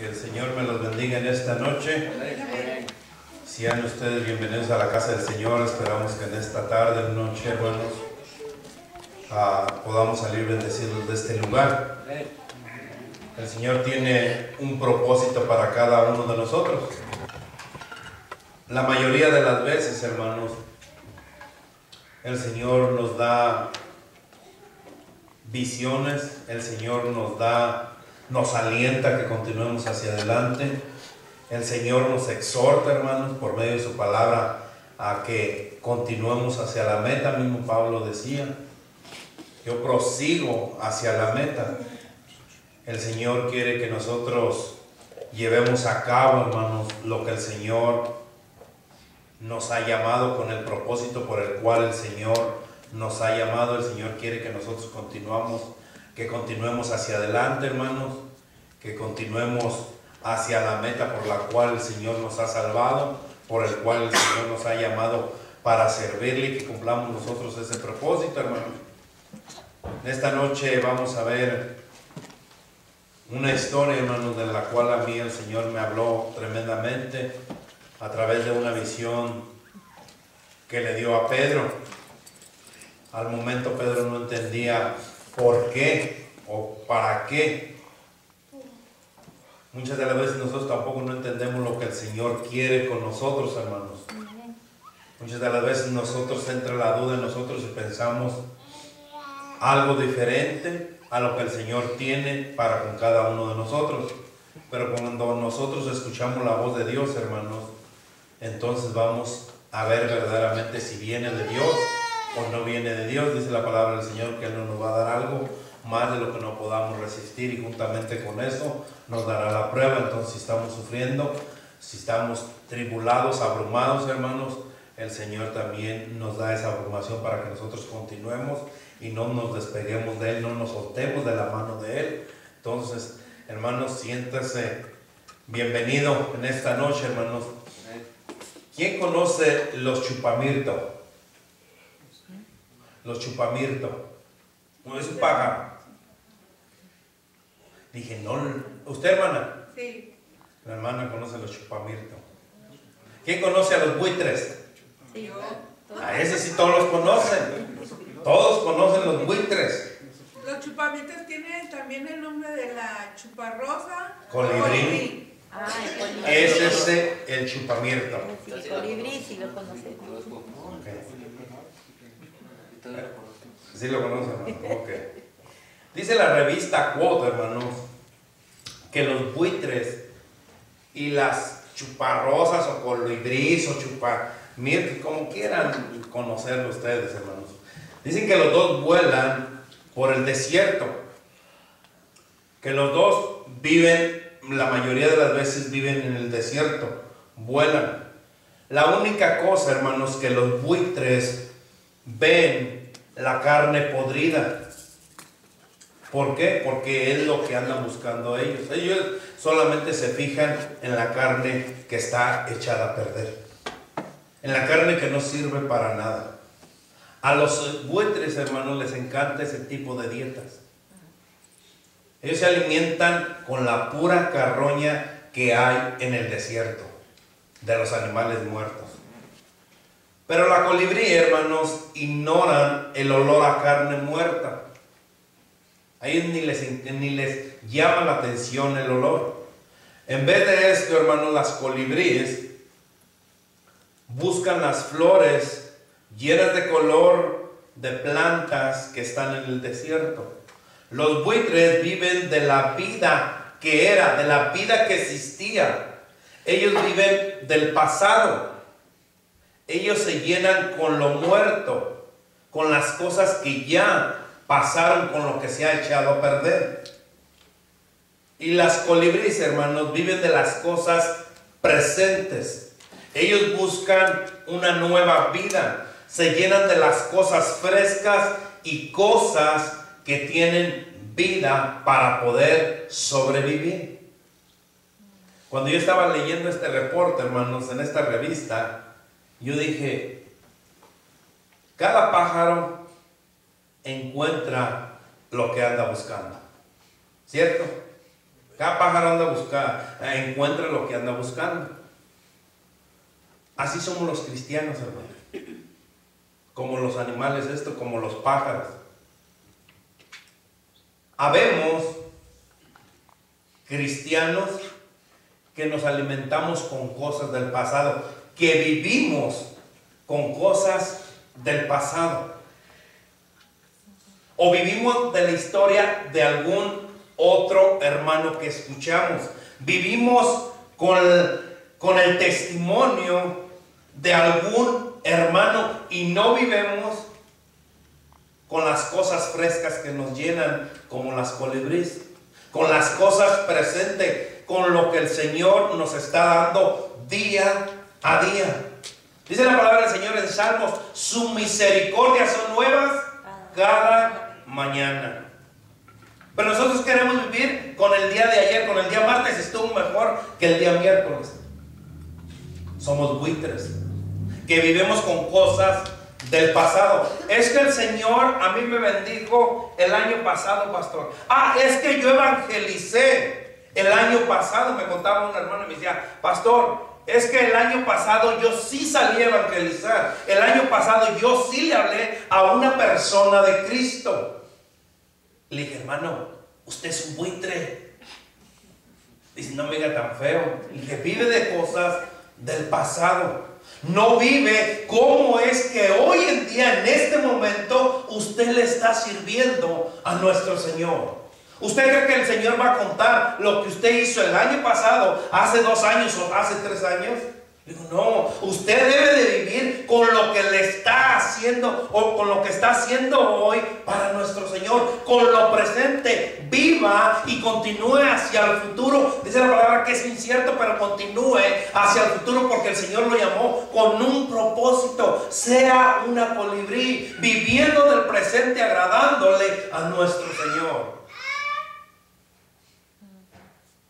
Que el Señor me los bendiga en esta noche. Sean ustedes bienvenidos a la casa del Señor. Esperamos que en esta tarde, noche, hermanos, podamos salir bendecidos de este lugar. El Señor tiene un propósito para cada uno de nosotros. La mayoría de las veces, hermanos, el Señor nos da visiones, el Señor nos alienta que continuemos hacia adelante. El Señor nos exhorta, hermanos, por medio de su palabra a que continuemos hacia la meta. Mismo Pablo decía: yo prosigo hacia la meta. El Señor quiere que nosotros llevemos a cabo, hermanos, lo que el Señor nos ha llamado, con el propósito por el cual el Señor nos ha llamado. El Señor quiere que nosotros continuemos hacia adelante, hermanos, que continuemos hacia la meta por la cual el Señor nos ha salvado, por el cual el Señor nos ha llamado para servirle, y que cumplamos nosotros ese propósito, hermanos. En esta noche vamos a ver una historia, hermanos, de la cual a mí el Señor me habló tremendamente a través de una visión que le dio a Pedro. Al momento Pedro no entendía por qué o para qué. Muchas de las veces nosotros tampoco no entendemos lo que el Señor quiere con nosotros, hermanos. Muchas de las veces nosotros entra la duda en nosotros y pensamos algo diferente a lo que el Señor tiene para con cada uno de nosotros. Pero cuando nosotros escuchamos la voz de Dios, hermanos, entonces vamos a ver verdaderamente si viene de Dios o no viene de Dios. Dice la palabra del Señor que Él no nos va a dar algo más de lo que no podamos resistir, y juntamente con eso nos dará la prueba. Entonces, si estamos sufriendo, si estamos tribulados, abrumados, hermanos, el Señor también nos da esa abrumación para que nosotros continuemos y no nos despeguemos de Él, no nos soltemos de la mano de Él. Entonces, hermanos, siéntase bienvenido en esta noche, hermanos. ¿Quién conoce los chupamirto? Los chupamirto. No es un pájaro. Dije, no. ¿Usted, hermana? Sí. La hermana conoce los chupamirto. ¿Quién conoce a los buitres? Sí, yo. A ese sí todos los conocen. Todos conocen los buitres. Los chupamitos tienen también el nombre de la chuparrosa. Colibrí. Ah, el colibrí. Es el chupamirto. Sí, el colibrí sí lo conocemos. ¿Sí lo conocen? Ok. Dice la revista Quote, hermanos, que los buitres y las chuparrosas o colibríes o chupamirtos, como quieran conocerlo ustedes, hermanos, dicen que los dos vuelan por el desierto, que los dos viven, la mayoría de las veces viven en el desierto, vuelan. La única cosa, hermanos, que los buitres ven la carne podrida. ¿Por qué? Porque es lo que andan buscando ellos. Ellos solamente se fijan en la carne que está echada a perder, en la carne que no sirve para nada. A los buitres, hermanos, les encanta ese tipo de dietas. Ellos se alimentan con la pura carroña que hay en el desierto, de los animales muertos. Pero la colibrí, hermanos, ignoran el olor a carne muerta. A ellos ni les llama la atención el olor. En vez de esto, hermanos, las colibríes buscan las flores llenas de color de plantas que están en el desierto. Los buitres viven de la vida que era, de la vida que existía. Ellos viven del pasado. Ellos se llenan con lo muerto, con las cosas que ya pasaron, con lo que se ha echado a perder. Y las colibríes, hermanos, viven de las cosas presentes. Ellos buscan una nueva vida, se llenan de las cosas frescas y cosas que tienen vida para poder sobrevivir. Cuando yo estaba leyendo este reporte, hermanos, en esta revista, yo dije, cada pájaro encuentra lo que anda buscando, ¿cierto? Cada pájaro anda a buscar, encuentra lo que anda buscando. Así somos los cristianos, hermano. Como los animales, como los pájaros. Habemos cristianos que nos alimentamos con cosas del pasado, que vivimos con cosas del pasado, o vivimos de la historia de algún otro hermano que escuchamos. Vivimos con el testimonio de algún hermano y no vivimos con las cosas frescas que nos llenan, como las colibríes, con las cosas presentes, con lo que el Señor nos está dando día a día. Dice la palabra del Señor en Salmos: sus misericordias son nuevas cada mañana. Pero nosotros queremos vivir con el día de ayer, con el día martes estuvo mejor que el día miércoles. Somos buitres que vivimos con cosas del pasado. Es que el Señor a mí me bendijo el año pasado, pastor. Es que yo evangelicé el año pasado. Me contaba un hermano y me decía: pastor, es que el año pasado yo sí salí a evangelizar. El año pasado yo sí le hablé a una persona de Cristo. Le dije: hermano, usted es un buitre. Dice: no me diga tan feo. Le dije: vive de cosas del pasado. No vive cómo es que hoy en día, en este momento, usted le está sirviendo a nuestro Señor. ¿Usted cree que el Señor va a contar lo que usted hizo el año pasado, hace 2 años o hace 3 años? Digo: no, usted debe de vivir con lo que le está haciendo o con lo que está haciendo hoy para nuestro Señor, con lo presente. Viva y continúe hacia el futuro. Dice la palabra que es incierto, pero continúe hacia el futuro, porque el Señor lo llamó con un propósito. Sea una colibrí, viviendo del presente, agradándole a nuestro Señor.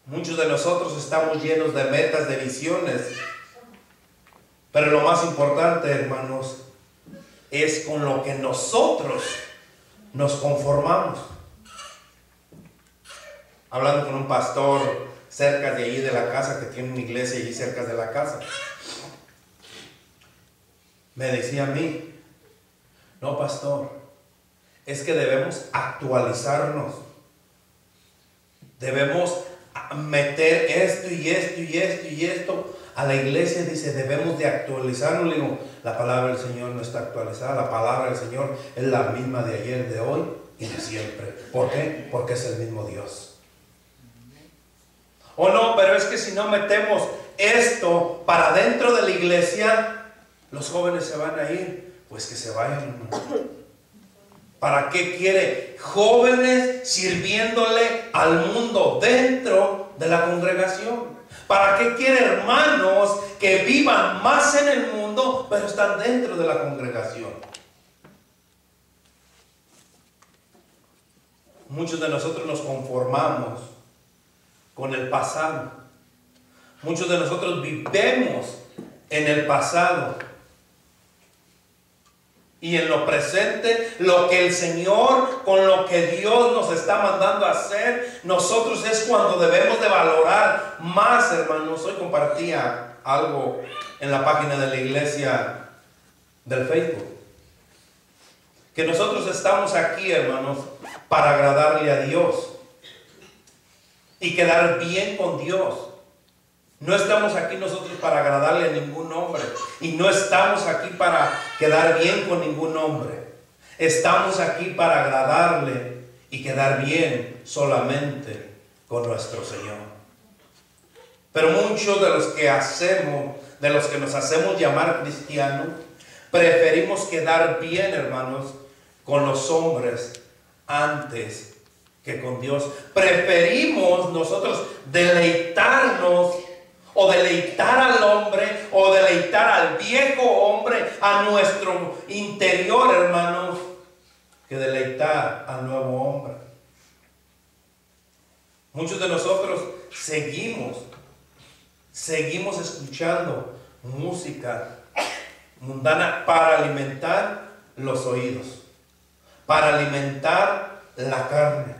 Muchos de nosotros estamos llenos de metas, de visiones. Pero lo más importante, hermanos, es con lo que nosotros nos conformamos. Hablando con un pastor cerca de allí de la casa, que tiene una iglesia allí cerca de la casa, me decía a mí: no, pastor, es que debemos actualizarnos. Debemos meter esto y esto y esto y esto a la iglesia. Dice: debemos de actualizarnos. Le digo: la palabra del Señor no está actualizada. La palabra del Señor es la misma de ayer, de hoy y de siempre. ¿Por qué? Porque es el mismo Dios. O no, pero es que si no metemos esto para dentro de la iglesia, los jóvenes se van a ir. Pues que se vayan. ¿Para qué quiere jóvenes sirviéndole al mundo dentro de la congregación? ¿Para qué quiere hermanos que vivan más en el mundo, pero están dentro de la congregación? Muchos de nosotros nos conformamos con el pasado. Muchos de nosotros vivimos en el pasado. Y en lo presente, lo que el Señor, con lo que Dios nos está mandando a hacer, nosotros es cuando debemos de valorar más, hermanos. Hoy compartía algo en la página de la iglesia del Facebook. Que nosotros estamos aquí, hermanos, para agradarle a Dios y quedar bien con Dios. No estamos aquí nosotros para agradarle a ningún hombre. Y no estamos aquí para quedar bien con ningún hombre. Estamos aquí para agradarle y quedar bien solamente con nuestro Señor. Pero muchos de los que nos hacemos llamar cristianos, preferimos quedar bien, hermanos, con los hombres antes que con Dios. Preferimos nosotros deleitarnos o deleitar al hombre, o deleitar al viejo hombre, a nuestro interior, hermanos, que deleitar al nuevo hombre. Muchos de nosotros seguimos escuchando música mundana para alimentar los oídos, para alimentar la carne.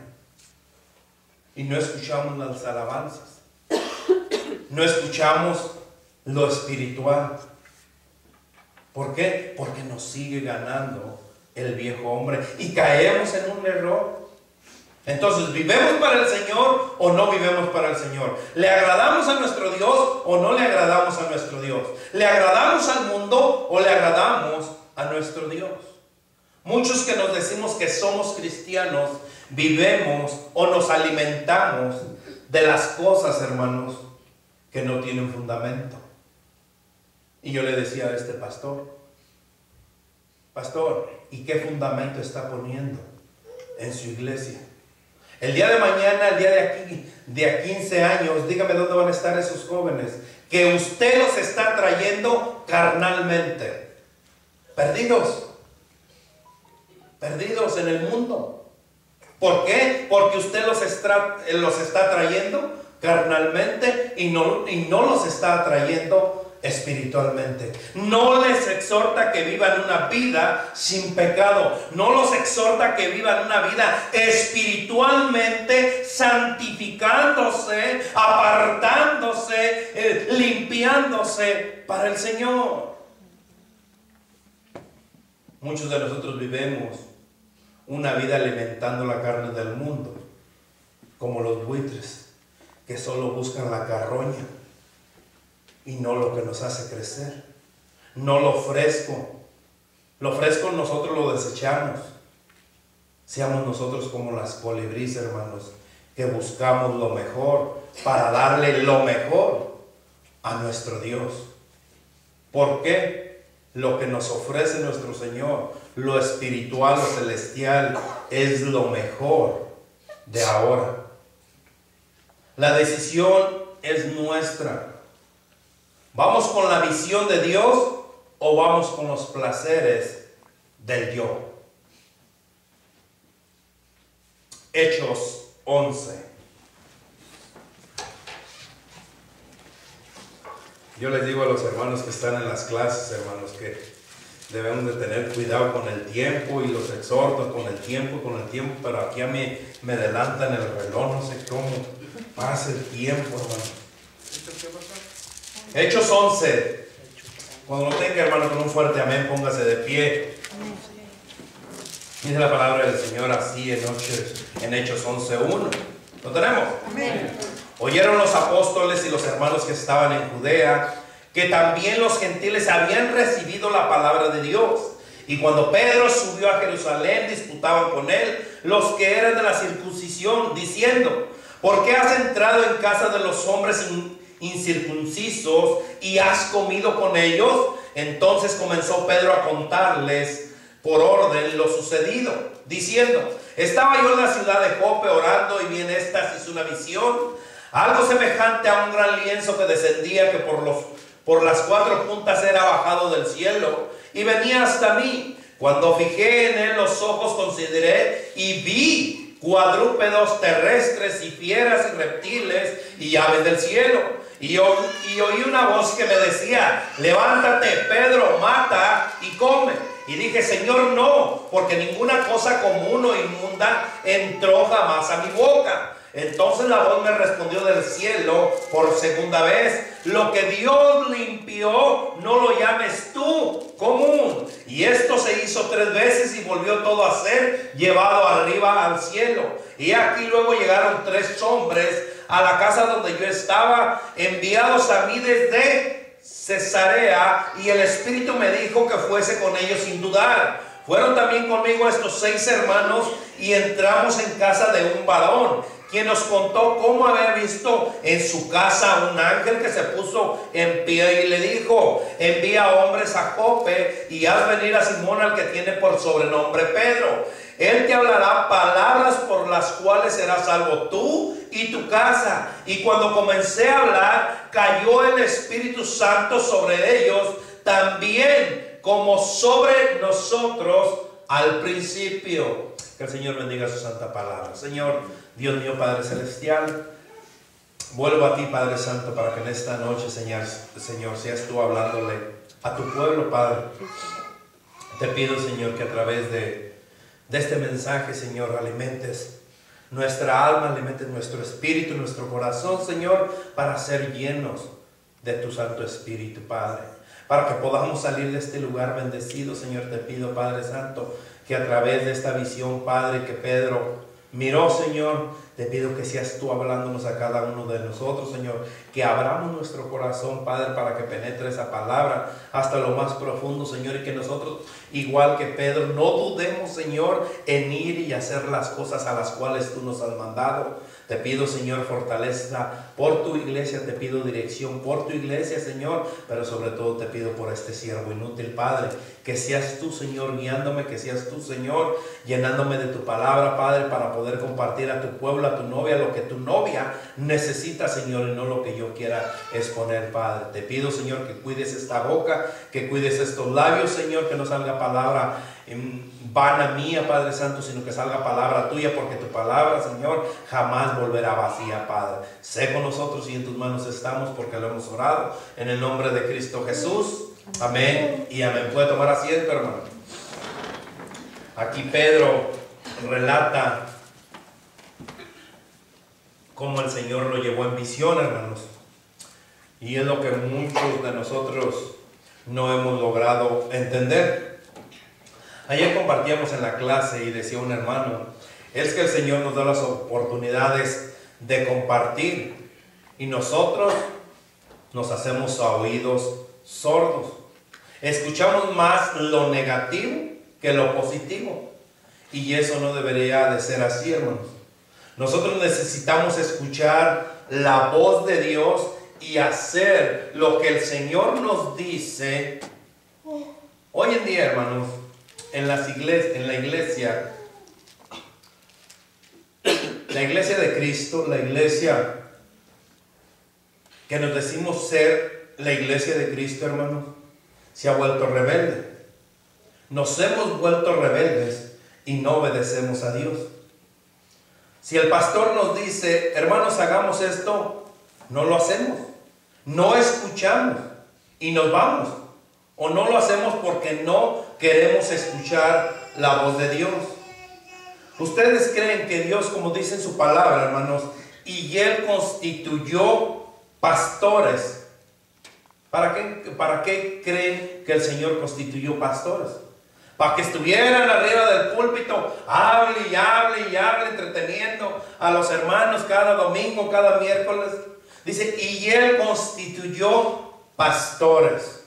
y no escuchamos las alabanzas, no escuchamos lo espiritual. ¿Por qué? Porque nos sigue ganando el viejo hombre y caemos en un error. Entonces, ¿vivemos para el Señor o no vivemos para el Señor? ¿Le agradamos a nuestro Dios o no le agradamos a nuestro Dios? ¿Le agradamos al mundo o le agradamos a nuestro Dios? Muchos que nos decimos que somos cristianos, vivemos o nos alimentamos de las cosas, hermanos, que no tienen fundamento. Y yo le decía a este pastor, ¿y qué fundamento está poniendo en su iglesia? El día de mañana, el día de a 15 años, dígame dónde van a estar esos jóvenes que usted los está trayendo carnalmente, perdidos en el mundo. ¿Por qué? Porque usted los está trayendo carnalmente y no los está trayendo espiritualmente. No les exhorta que vivan una vida sin pecado. No los exhorta que vivan una vida espiritualmente, santificándose, apartándose, limpiándose para el Señor. Muchos de nosotros vivimos una vida alimentando la carne del mundo, como los buitres que solo buscan la carroña y no lo que nos hace crecer, no lo fresco. Lo fresco nosotros lo desechamos. Seamos nosotros como las colibríes, hermanos, que buscamos lo mejor para darle lo mejor a nuestro Dios. ¿Por qué? Lo que nos ofrece nuestro Señor, lo espiritual, lo celestial, es lo mejor de ahora. La decisión es nuestra. ¿Vamos con la visión de Dios o vamos con los placeres del yo? Hechos 11. Yo les digo a los hermanos que están en las clases, hermanos, que debemos de tener cuidado con el tiempo, y los exhorto con el tiempo, pero aquí a mí me adelantan el reloj, no sé cómo pasa el tiempo, hermano. Hechos 11. Cuando lo tenga, hermano, con un fuerte amén, póngase de pie. Dice la palabra del Señor así en Hechos 11:1. ¿Lo tenemos? Amén. Oyeron los apóstoles y los hermanos que estaban en Judea que también los gentiles habían recibido la palabra de Dios. Y cuando Pedro subió a Jerusalén, disputaban con él los que eran de la circuncisión, diciendo: ¿por qué has entrado en casa de los hombres incircuncisos y has comido con ellos? Entonces comenzó Pedro a contarles por orden lo sucedido, diciendo: estaba yo en la ciudad de Jope orando, y vi en éxtasis una visión, algo semejante a un gran lienzo que descendía, que por las cuatro puntas era bajado del cielo y venía hasta mí. Cuando fijé en él los ojos, consideré y vi cuadrúpedos terrestres y fieras y reptiles y aves del cielo. Y oí una voz que me decía: levántate, Pedro, mata y come. Y dije: Señor, no, porque ninguna cosa común o inmunda entró jamás a mi boca. Entonces la voz me respondió del cielo por segunda vez: lo que Dios limpió, no lo llames tú común. Y esto se hizo 3 veces, y volvió todo a ser llevado arriba al cielo. Y aquí luego llegaron 3 hombres a la casa donde yo estaba, enviados a mí desde Cesarea, y el Espíritu me dijo que fuese con ellos sin dudar. Fueron también conmigo estos 6 hermanos, y entramos en casa de un varón, quien nos contó cómo había visto en su casa un ángel que se puso en pie y le dijo: envía hombres a Jope y haz venir a Simón, al que tiene por sobrenombre Pedro. Él te hablará palabras por las cuales serás salvo tú y tu casa. Y cuando comencé a hablar, cayó el Espíritu Santo sobre ellos, también como sobre nosotros al principio. Que el Señor bendiga su santa palabra. Señor, Dios mío, Padre celestial, vuelvo a ti, Padre Santo, para que en esta noche, Señor, seas tú hablándole a tu pueblo, Padre. Te pido, Señor, que a través de este mensaje, Señor, alimentes nuestra alma, alimente nuestro espíritu, nuestro corazón, Señor, para ser llenos de tu Santo Espíritu, Padre. Para que podamos salir de este lugar bendecido, Señor, te pido, Padre Santo, que a través de esta visión, Padre, que Pedro miró, Señor, te pido que seas tú hablándonos a cada uno de nosotros, Señor, que abramos nuestro corazón, Padre, para que penetre esa palabra hasta lo más profundo, Señor, y que nosotros, igual que Pedro, no dudemos, Señor, en ir y hacer las cosas a las cuales tú nos has mandado. Te pido, Señor, fortaleza por tu iglesia, te pido dirección por tu iglesia, Señor, pero sobre todo te pido por este siervo inútil, Padre, que seas tú, Señor, guiándome, que seas tú, Señor, llenándome de tu palabra, Padre, para poder compartir a tu pueblo, a tu novia, lo que tu novia necesita, Señor, y no lo que yo quiera exponer, Padre. Te pido, Señor, que cuides esta boca, que cuides estos labios, Señor, que no salga palabra vana mía, Padre Santo, sino que salga palabra tuya, porque tu palabra, Señor, jamás volverá vacía, Padre. Sé con nosotros y en tus manos estamos, porque lo hemos orado en el nombre de Cristo Jesús. Amén y amén. Puede tomar asiento, hermano. Aquí Pedro relata cómo el Señor lo llevó en visión, hermanos. Y es lo que muchos de nosotros no hemos logrado entender. Ayer compartíamos en la clase y decía un hermano, es que el Señor nos da las oportunidades de compartir y nosotros nos hacemos a oídos sordos. Escuchamos más lo negativo que lo positivo, y eso no debería de ser así, hermanos. Nosotros necesitamos escuchar la voz de Dios y hacer lo que el Señor nos dice. Hoy en día, hermanos, en la iglesia de Cristo, la iglesia que nos decimos ser la iglesia de Cristo, hermanos, se ha vuelto rebelde. Nos hemos vuelto rebeldes y no obedecemos a Dios. Si el pastor nos dice, hermanos, hagamos esto, no lo hacemos. No escuchamos y nos vamos. O no lo hacemos porque no queremos escuchar la voz de Dios. Ustedes creen que Dios, como dice en su palabra, hermanos, y Él constituyó pastores. ¿Para qué creen que el Señor constituyó pastores? Para que estuvieran arriba del púlpito, hable y hable y hable, entreteniendo a los hermanos cada domingo, cada miércoles. Dice, y Él constituyó pastores.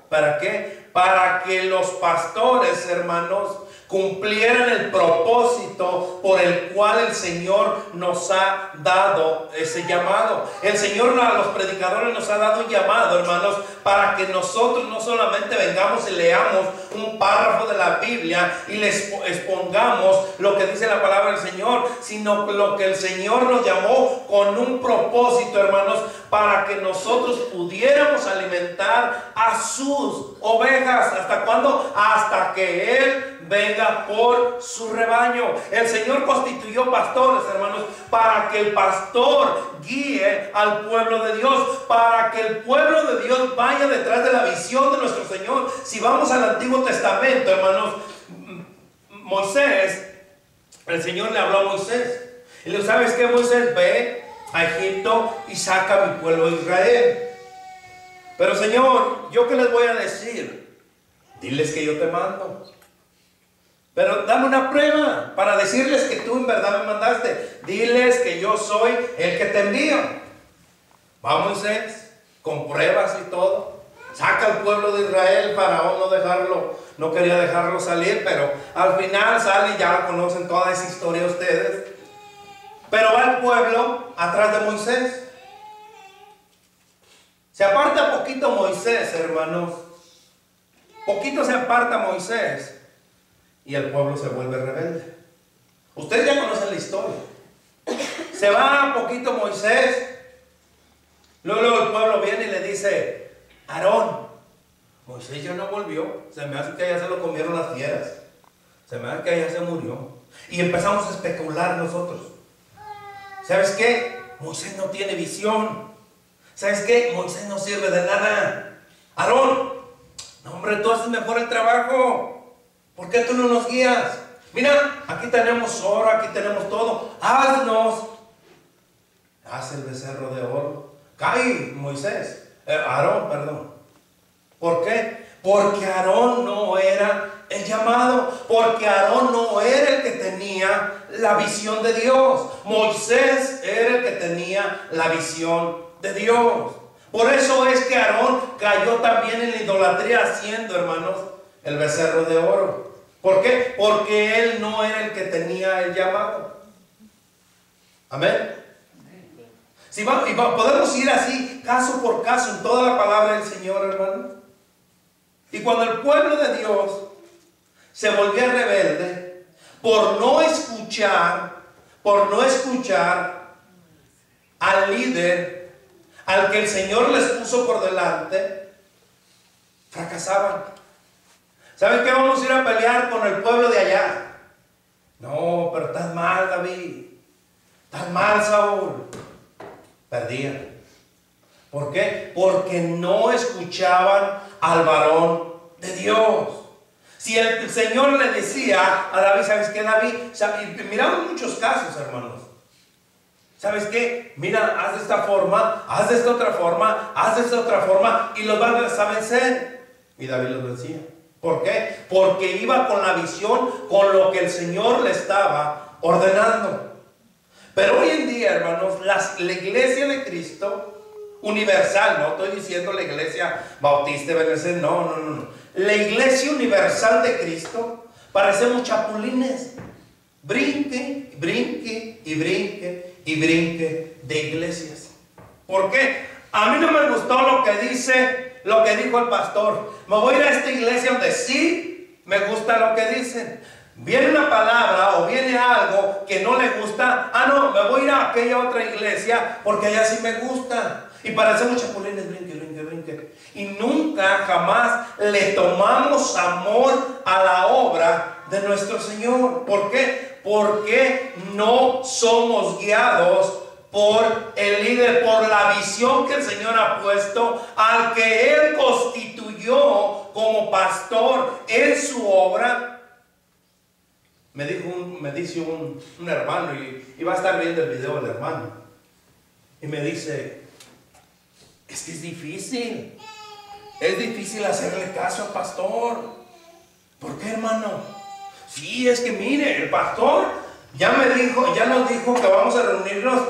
¿Para qué? Para que los pastores, hermanos, cumplieran el propósito por el cual el Señor nos ha dado ese llamado. El Señor a los predicadores nos ha dado un llamado, hermanos, para que nosotros no solamente vengamos y leamos un párrafo de la Biblia y les expongamos lo que dice la palabra del Señor, sino lo que el Señor nos llamó con un propósito, hermanos, para que nosotros pudiéramos alimentar a sus ovejas. ¿Hasta cuándo? Hasta que Él venga por su rebaño. El Señor constituyó pastores, hermanos, para que el pastor guíe al pueblo de Dios, para que el pueblo de Dios vaya detrás de la visión de nuestro Señor. Si vamos al Antiguo Testamento, hermanos, Moisés, el Señor le habló a Moisés y le dijo, ¿sabes qué, Moisés? Ve a Egipto y saca a mi pueblo Israel. Pero Señor, ¿yo qué les voy a decir? Diles que yo te mando. Pero dame una prueba para decirles que tú en verdad me mandaste. Diles que yo soy el que te envío. Va Moisés, con pruebas y todo. Saca al pueblo de Israel. Faraón no quería dejarlo salir, pero al final sale y ya conocen toda esa historia ustedes. Pero va el pueblo atrás de Moisés. Se aparta poquito Moisés, hermanos. Poquito se aparta Moisés. Y el pueblo se vuelve rebelde. Ustedes ya conocen la historia. Se va poquito Moisés. Luego el pueblo viene y le dice, Aarón, Moisés ya no volvió. Se me hace que allá se lo comieron las fieras. Se me hace que allá se murió. Y empezamos a especular nosotros. ¿Sabes qué? Moisés no tiene visión. ¿Sabes qué? Moisés no sirve de nada. Aarón, no, hombre, tú haces mejor el trabajo. ¿Por qué tú no nos guías? Mira, aquí tenemos oro, aquí tenemos todo. Haz el becerro de oro. Cae Moisés, Aarón, perdón. ¿Por qué? Porque Aarón no era el llamado, porque Aarón no era el que tenía la visión de Dios. Moisés era el que tenía la visión de Dios. Por eso es que Aarón cayó también en la idolatría haciendo, hermanos, el becerro de oro. ¿Por qué? Porque él no era el que tenía el llamado. Amén. Si podemos ir así, caso por caso, en toda la palabra del Señor, hermano. Y cuando el pueblo de Dios se volvía rebelde por no escuchar al líder, al que el Señor les puso por delante, fracasaban. ¿Saben qué? Vamos a ir a pelear con el pueblo de allá. No, pero estás mal, David. Estás mal, Saúl. Perdían. ¿Por qué? Porque no escuchaban al varón de Dios. Si el Señor le decía a David, ¿sabes qué, David? Miramos muchos casos, hermanos. ¿Sabes qué? Mira, haz de esta forma, haz de esta otra forma, haz de esta otra forma, y los vas a vencer. Y David los decía. ¿Por qué? Porque iba con la visión, con lo que el Señor le estaba ordenando. Pero hoy en día, hermanos, la iglesia de Cristo universal, no estoy diciendo la iglesia bautista, no. La iglesia universal de Cristo parecemos chapulines. Brinque, brinque y brinque y brinque de iglesias. ¿Por qué? A mí no me gustó lo que dijo el pastor. Me voy a ir a esta iglesia donde sí me gusta lo que dicen. Viene una palabra o viene algo que no le gusta. No, me voy a ir a aquella otra iglesia porque allá sí me gusta. Y parecemos chapulines, brinque, brinque, brinque. Y nunca, jamás le tomamos amor a la obra de nuestro Señor. ¿Por qué? Porque no somos guiados por el líder, por la visión que el Señor ha puesto, al que Él constituyó como pastor en su obra. Me dice un hermano, y va a estar viendo el video del hermano, y me dice: es que es difícil hacerle caso al pastor. ¿Por qué, hermano? Sí, es que mire, el pastor ya nos dijo que vamos a reunirnos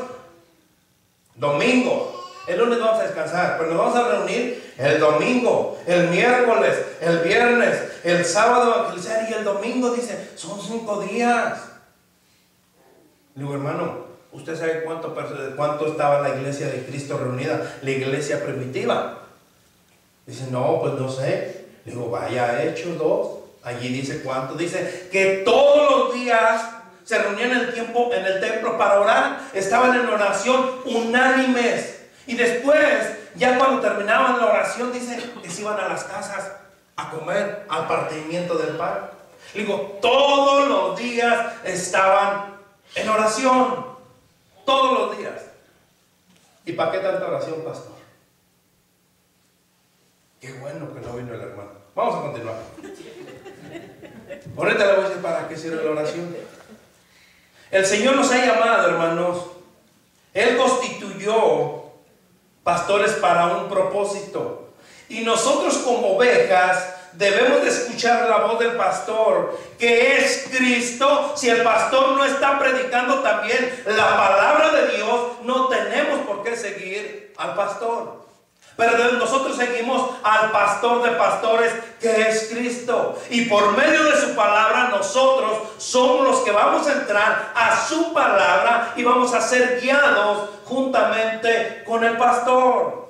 domingo. El lunes vamos a descansar, pero nos vamos a reunir el domingo, el miércoles, el viernes, el sábado evangelizar, y el domingo. Dice, son 5 días. Le digo, hermano, ¿usted sabe cuánto estaba la iglesia de Cristo reunida? La iglesia primitiva. Dice, no, pues no sé. Le digo, vaya a Hechos 2. Allí dice cuánto. Dice que todos los días se reunían en el templo para orar. Estaban en oración unánimes. Y después, ya cuando terminaban la oración, dice que se iban a las casas a comer al partimiento del pan. Le digo, todos los días estaban en oración. Todos los días. ¿Y para qué tanta oración, pastor? Qué bueno que no vino el hermano. Vamos a continuar. Ahorita le voy a decir para qué sirve la oración. El Señor nos ha llamado, hermanos. Él constituyó pastores para un propósito. Y nosotros como ovejas debemos de escuchar la voz del pastor, que es Cristo. Si el pastor no está predicando también la palabra de Dios, no tenemos por qué seguir al pastor. Pero nosotros seguimos al pastor de pastores, que es Cristo. Y por medio de su palabra nosotros somos los que vamos a entrar a su palabra y vamos a ser guiados juntamente con el pastor.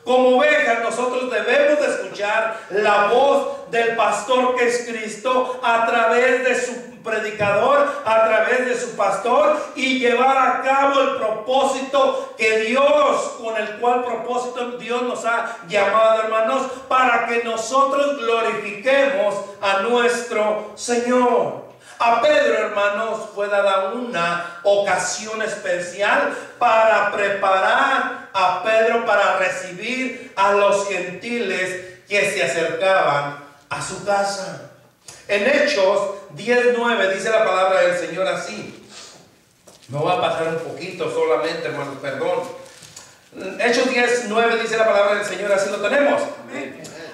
Como ovejas nosotros debemos de escuchar la voz del pastor, que es Cristo, a través de su predicador, a través de su pastor, y llevar a cabo el propósito que Dios, con el cual propósito Dios nos ha llamado, hermanos, para que nosotros glorifiquemos a nuestro Señor. A Pedro, hermanos, fue dada una ocasión especial para preparar a Pedro para recibir a los gentiles que se acercaban a su casa. En Hechos 10:9 dice la palabra del Señor así. Me voy a pasar un poquito solamente, hermanos, perdón. Hechos 10:9 dice la palabra del Señor, así lo tenemos.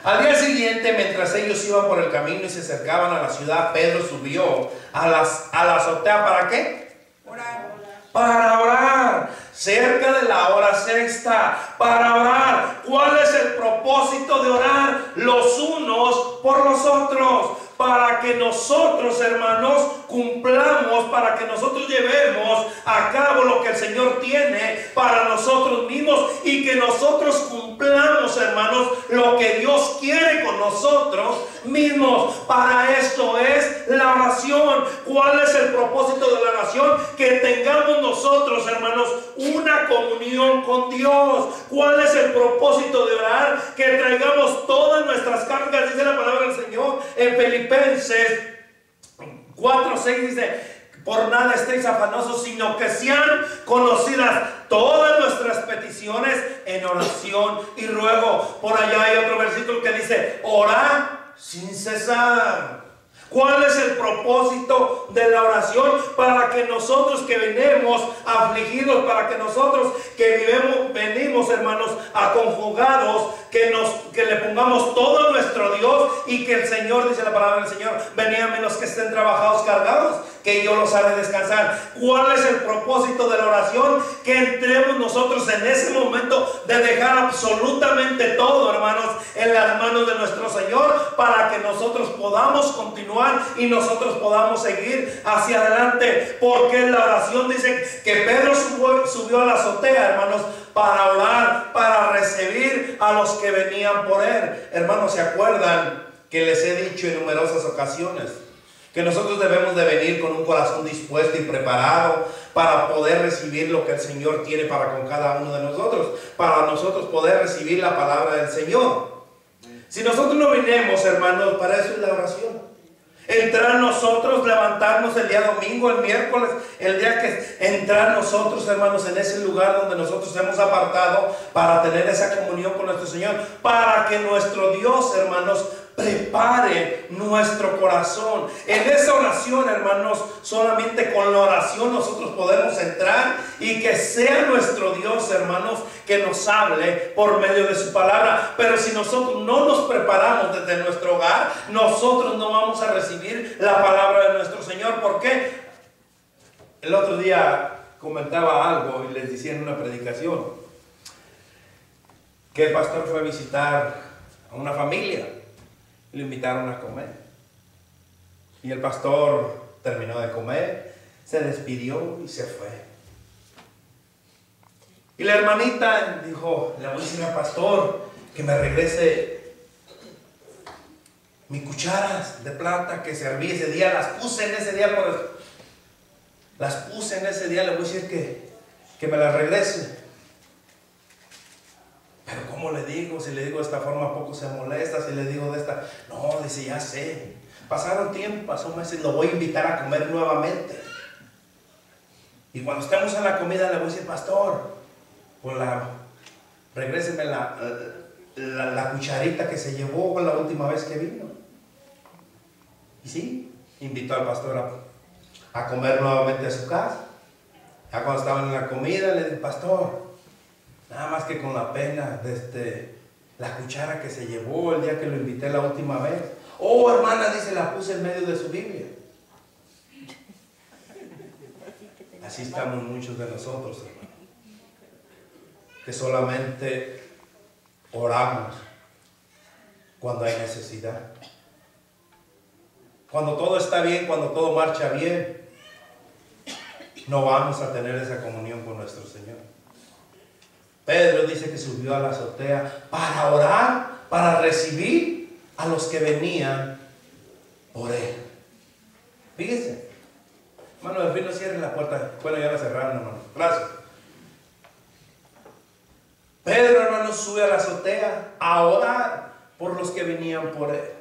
Al día siguiente, mientras ellos iban por el camino y se acercaban a la ciudad, Pedro subió a la azotea. ¿Para qué? Orar. Para orar, cerca de la hora sexta, para orar. ¿Cuál es el propósito de orar los unos por los otros? Para que nosotros, hermanos, cumplamos, para que nosotros llevemos a cabo lo que el Señor tiene para nosotros mismos y que nosotros cumplamos, hermanos, lo que Dios quiere con nosotros mismos. Para esto es la oración. ¿Cuál es el propósito de la oración? Que tengamos nosotros, hermanos, una comunión con Dios. ¿Cuál es el propósito de orar? Que traigamos todas nuestras cargas, dice la palabra del Señor en Filipenses 4:6, dice: por nada estéis afanosos, sino que sean conocidas todas nuestras peticiones en oración y ruego. Por allá hay otro versículo que dice: orad sin cesar. ¿Cuál es el propósito de la oración? Para que nosotros que venimos afligidos, para que nosotros que venimos, hermanos, aconjugados, que le pongamos todo a nuestro Dios y que el Señor, dice la palabra del Señor: venid a mí los que estén trabajados, cargados, que yo los haré descansar. ¿Cuál es el propósito de la oración? Que entremos nosotros en ese momento de dejar absolutamente todo, hermanos, en las manos de nuestro Señor, para que nosotros podamos continuar y nosotros podamos seguir hacia adelante. Porque la oración dice que Pedro subió a la azotea, hermanos, para orar, para recibir a los que venían por él. Hermanos, ¿se acuerdan que les he dicho en numerosas ocasiones que nosotros debemos de venir con un corazón dispuesto y preparado para poder recibir lo que el Señor tiene para con cada uno de nosotros, para nosotros poder recibir la palabra del Señor? Si nosotros no vinimos, hermanos, para eso es la oración. Entrar nosotros, levantarnos el día domingo, el miércoles, el día que entrar nosotros, hermanos, en ese lugar donde nosotros hemos apartado para tener esa comunión con nuestro Señor, para que nuestro Dios, hermanos, prepare nuestro corazón. En esa oración, hermanos, solamente con la oración nosotros podemos entrar y que sea nuestro Dios, hermanos, que nos hable por medio de su palabra. Pero si nosotros no nos preparamos desde nuestro hogar, nosotros no vamos a recibir la palabra de nuestro Señor. ¿Por qué? El otro día comentaba algo y les decía en una predicación que el pastor fue a visitar a una familia. Lo invitaron a comer. Y el pastor terminó de comer, se despidió y se fue. Y la hermanita dijo: le voy a decir al pastor que me regrese mis cucharas de plata que serví ese día. Las puse en ese día, le voy a decir que me las regrese. Pero ¿cómo le digo? Si le digo de esta forma, poco se molesta. Si le digo de esta, no, dice: ya sé. Pasaron tiempo, pasó meses, lo voy a invitar a comer nuevamente. Y cuando estemos en la comida, le voy a decir: pastor, pues regréseme la cucharita que se llevó con la última vez que vino. Y sí, invitó al pastor a comer nuevamente a su casa. Ya cuando estaban en la comida, le dije: pastor, nada más que con la pena de la cuchara que se llevó el día que lo invité la última vez. Oh, hermana, dice, la puse en medio de su Biblia. Así estamos muchos de nosotros, hermano, que solamente oramos cuando hay necesidad. Cuando todo está bien, cuando todo marcha bien, no vamos a tener esa comunión con nuestro Señor. Pedro dice que subió a la azotea para orar, para recibir a los que venían por él. Fíjense, hermano, al fin no cierren la puerta. Bueno, ya la cerraron, hermano. Gracias. Pedro, hermano, sube a la azotea a orar por los que venían por él.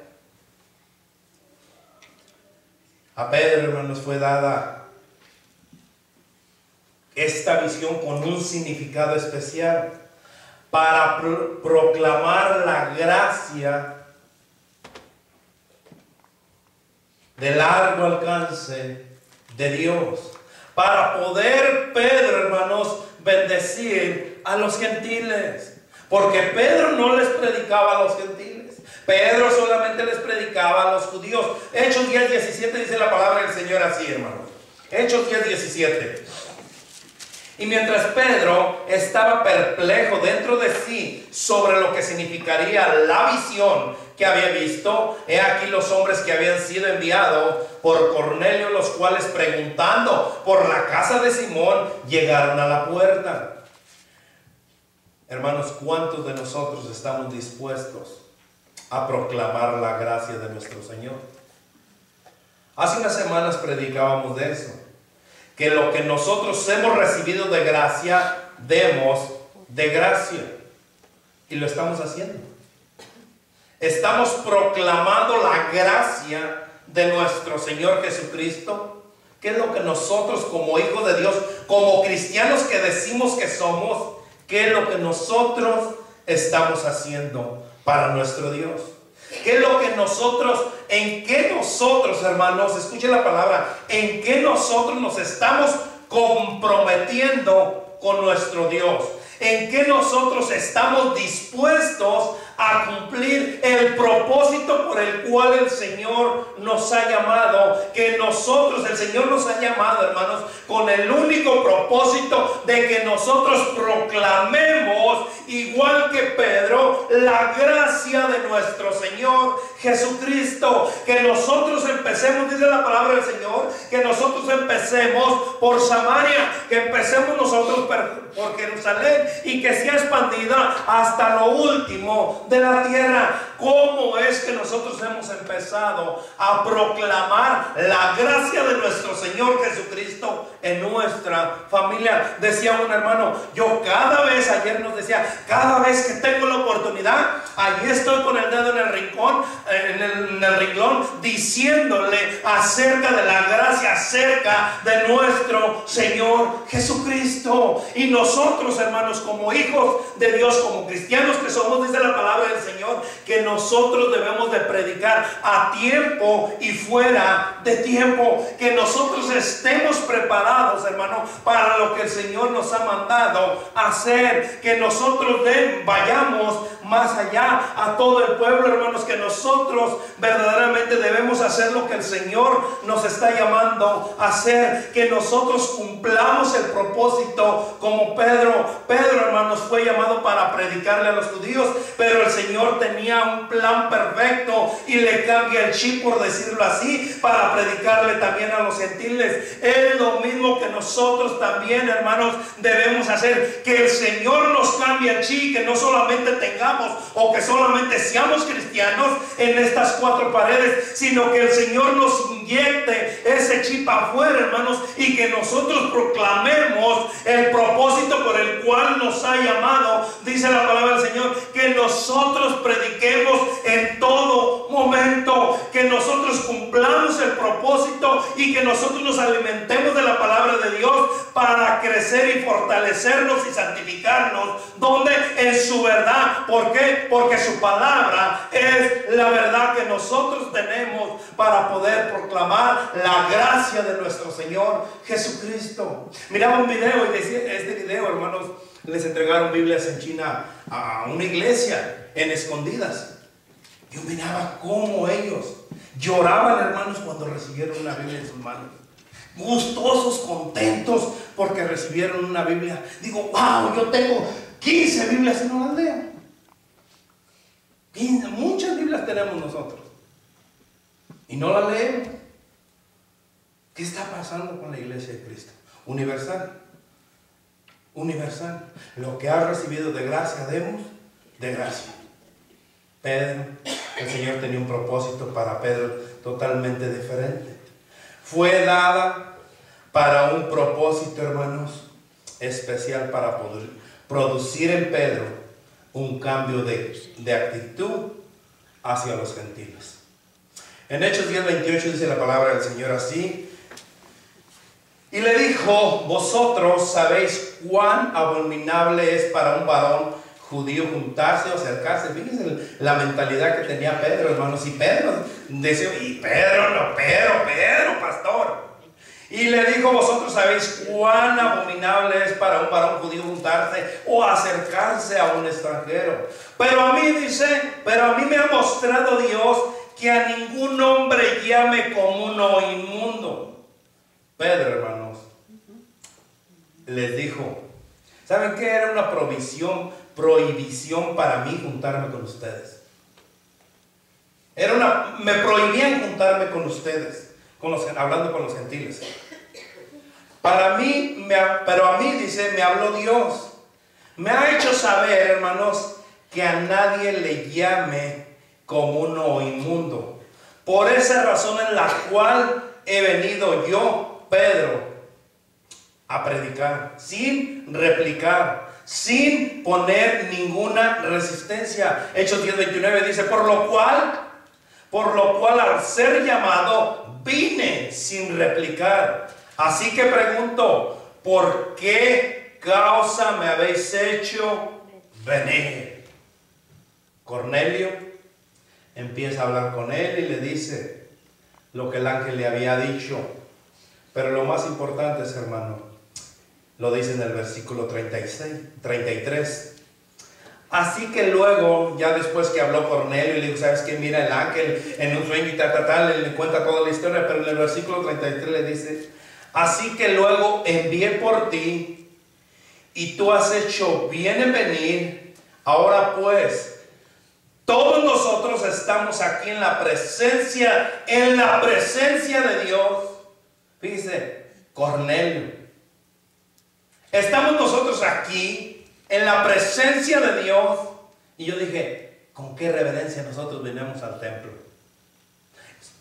A Pedro, hermanos, fue dada esta visión con un significado especial para proclamar la gracia de largo alcance de Dios, para poder Pedro, hermanos, bendecir a los gentiles. Porque Pedro no les predicaba a los gentiles, Pedro solamente les predicaba a los judíos. Hechos 10:17 dice la palabra del Señor así, hermanos. Hechos 10:17. Y mientras Pedro estaba perplejo dentro de sí sobre lo que significaría la visión que había visto, he aquí los hombres que habían sido enviados por Cornelio, los cuales preguntando por la casa de Simón, llegaron a la puerta. Hermanos, ¿cuántos de nosotros estamos dispuestos a proclamar la gracia de nuestro Señor? Hace unas semanas predicábamos de eso, que lo que nosotros hemos recibido de gracia, demos de gracia. Y lo estamos haciendo. Estamos proclamando la gracia de nuestro Señor Jesucristo. ¿Qué es lo que nosotros como hijos de Dios, como cristianos que decimos que somos, qué es lo que nosotros estamos haciendo para nuestro Dios? ¿Qué es lo que nosotros, en qué nosotros, hermanos, escuchen la palabra, en qué nosotros nos estamos comprometiendo con nuestro Dios? ¿En qué nosotros estamos dispuestos a cumplir el propósito por el cual el Señor nos ha llamado? Que nosotros, el Señor nos ha llamado, hermanos, con el único propósito de que nosotros proclamemos, igual que Pedro, la gracia de nuestro Señor Jesucristo. Que nosotros empecemos, dice la palabra del Señor, que nosotros empecemos por Samaria, que empecemos nosotros por Jerusalén y que sea expandida hasta lo último de la tierra. ¿Cómo es que nosotros hemos empezado a proclamar la gracia de nuestro Señor Jesucristo en nuestra familia? Decía un hermano, yo cada vez, ayer nos decía, cada vez que tengo la oportunidad, allí estoy con el dedo en el rincón, en el renglón, diciéndole acerca de la gracia, acerca de nuestro Señor Jesucristo. Y nosotros, hermanos, como hijos de Dios, como cristianos que somos, dice la palabra del Señor, que nosotros debemos de predicar a tiempo y fuera de tiempo. Que nosotros estemos preparados, hermano, para lo que el Señor nos ha mandado hacer. Que nosotros vayamos más allá a todo el pueblo, hermanos. Que nosotros verdaderamente debemos hacer lo que el Señor nos está llamando a hacer. Que nosotros cumplamos el propósito como Pedro, hermanos, fue llamado para predicarle a los judíos, pero el Señor tenía un plan perfecto y le cambia el chip, por decirlo así, para predicarle también a los gentiles. Es lo mismo que nosotros también, hermanos, debemos hacer. Que el Señor nos cambie el chip, que no solamente tengamos o que solamente seamos cristianos en estas cuatro paredes, sino que el Señor nos inyecte ese chip afuera, hermanos, y que nosotros proclamemos el propósito por el cual nos ha llamado. Dice la palabra del Señor, que nosotros prediquemos en todo momento, que nosotros cumplamos el propósito y que nosotros nos alimentemos de la palabra de Dios para crecer y fortalecernos y santificarnos. ¿Dónde? En su verdad. ¿Por qué? Porque su palabra es la verdad que nosotros tenemos para poder proclamar la gracia de nuestro Señor Jesucristo. Miraba un video y decía, este video, hermanos, les entregaron Biblias en China a una iglesia en escondidas. Yo miraba cómo ellos lloraban, hermanos, cuando recibieron una Biblia en sus manos. Gustosos, contentos porque recibieron una Biblia. Digo, wow, yo tengo 15 Biblias y no las leo. Muchas Biblias tenemos nosotros y no las leemos. ¿Qué está pasando con la iglesia de Cristo? Universal. Lo que has recibido de gracia, demos de gracia. Pedro, el Señor tenía un propósito para Pedro totalmente diferente. Fue dada para un propósito, hermanos, especial, para poder producir en Pedro un cambio de actitud hacia los gentiles. En Hechos 10:28 dice la palabra del Señor así: y le dijo, vosotros sabéis cuán abominable es para un varón judío juntarse o acercarse. Fíjense la mentalidad que tenía Pedro, hermanos. Y Pedro decía, Pedro, pastor. Y le dijo, vosotros sabéis cuán abominable es para un varón judío juntarse o acercarse a un extranjero. Pero a mí me ha mostrado Dios que a ningún hombre llame común o inmundo. Pedro, hermanos, les dijo, ¿saben qué? Era una prohibición para mí juntarme con ustedes. Me prohibían juntarme con ustedes, hablando con los gentiles. Pero a mí, dice, me habló Dios. Me ha hecho saber, hermanos, que a nadie le llame común o inmundo. Por esa razón en la cual he venido yo, Pedro, a predicar, sin replicar, sin poner ninguna resistencia. Hechos 10:29 dice, por lo cual al ser llamado vine sin replicar. Así que pregunto, ¿por qué causa me habéis hecho venir? Cornelio empieza a hablar con él y le dice lo que el ángel le había dicho. Pero lo más importante es, hermano, lo dice en el versículo 33. Así que luego, ya después que habló Cornelio y le dijo, ¿sabes qué? Mira el ángel en un sueño y tal, le cuenta toda la historia, pero en el versículo 33 le dice, así que luego envié por ti y tú has hecho bien en venir. Ahora pues, todos nosotros estamos aquí en la presencia de Dios. Fíjese, Cornelio. Estamos nosotros aquí en la presencia de Dios. Y yo dije, ¿con qué reverencia nosotros venimos al templo?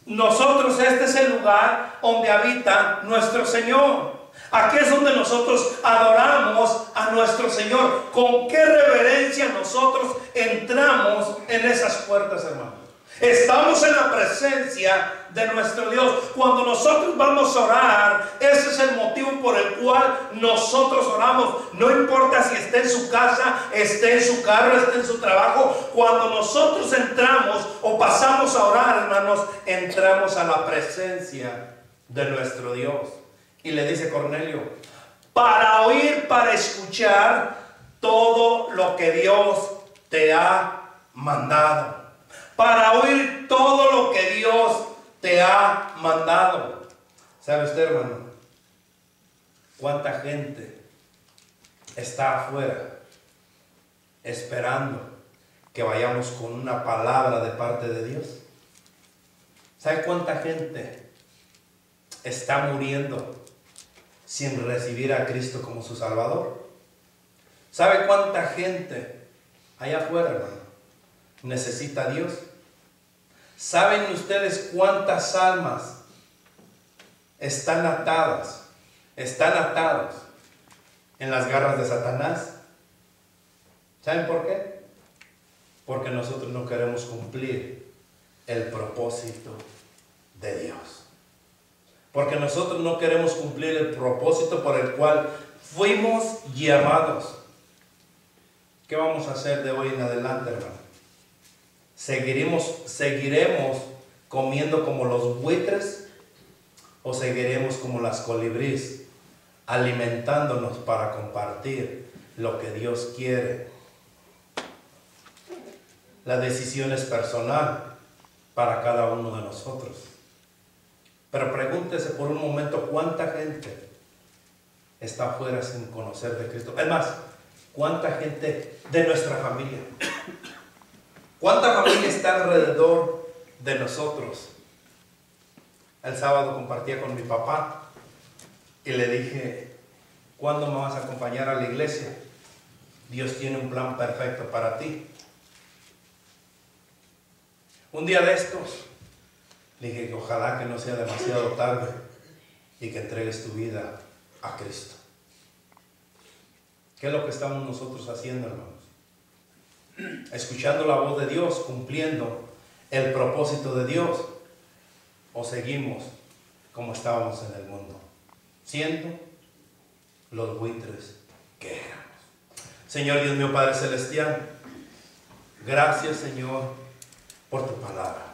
Nosotros, este es el lugar donde habita nuestro Señor. Aquí es donde nosotros adoramos a nuestro Señor. ¿Con qué reverencia nosotros entramos en esas puertas, hermanos? Estamos en la presencia de nuestro Dios. Cuando nosotros vamos a orar, ese es el motivo por el cual nosotros oramos. No importa si esté en su casa, esté en su carro, esté en su trabajo. Cuando nosotros entramos o pasamos a orar, hermanos, entramos a la presencia de nuestro Dios. Y le dice Cornelio, para oír, para escuchar todo lo que Dios te ha mandado. Para oír todo lo que Dios te ha mandado. ¿Sabe usted, hermano? ¿Cuánta gente está afuera esperando que vayamos con una palabra de parte de Dios? ¿Sabe cuánta gente está muriendo sin recibir a Cristo como su Salvador? ¿Sabe cuánta gente allá afuera, hermano, necesita a Dios? ¿Saben ustedes cuántas almas están atados en las garras de Satanás? ¿Saben por qué? Porque nosotros no queremos cumplir el propósito de Dios. Porque nosotros no queremos cumplir el propósito por el cual fuimos llamados. ¿Qué vamos a hacer de hoy en adelante, hermano? ¿Seguiremos comiendo como los buitres o seguiremos como las colibríes, alimentándonos para compartir lo que Dios quiere? La decisión es personal para cada uno de nosotros. Pero pregúntese por un momento cuánta gente está afuera sin conocer de Cristo. Es más, cuánta gente de nuestra familia. ¿Cuánta familia está alrededor de nosotros? El sábado compartía con mi papá y le dije, ¿cuándo me vas a acompañar a la iglesia? Dios tiene un plan perfecto para ti. Un día de estos, le dije que ojalá que no sea demasiado tarde y que entregues tu vida a Cristo. ¿Qué es lo que estamos nosotros haciendo, hermanos? Escuchando la voz de Dios, cumpliendo el propósito de Dios, o seguimos como estábamos en el mundo, siendo los buitres que éramos. Señor Dios mío, Padre Celestial, gracias, Señor, por tu palabra.